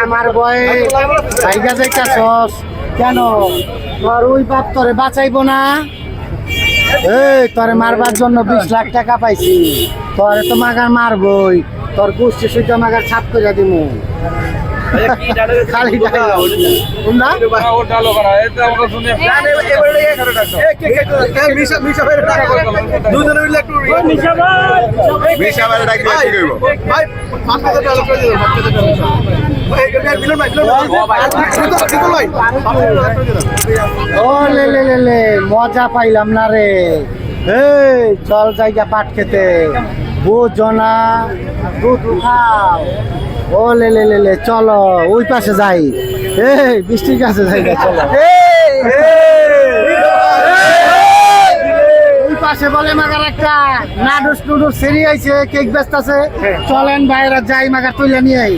আমার বয়ে ভাইগা যাইতাছস কেন? তোর ওই বাপ তোরে বাঁচাইবো না? এই তোরে মারবার জন্য 20 লাখ টাকা পাইছি, তোরে তো মাগার মারবই, তোর গোষ্ঠী সুইটা মাগার ছাপ করে দিমু। খালি মজা পাইলাম না রে। এই চল জায়গা পাট খেতে, বুঝো না দুধ খাও। ও লে চলো ওই পাশে যাই, এই বৃষ্টির কাছে যাই, চলো ওই পাশে বলে মাগার একটা নাডুস নুডুস সেরি আইছে, কেক ব্যস্ত আছে, চলেন বাইরে যাই মাগার তুলে নিয়ে আই।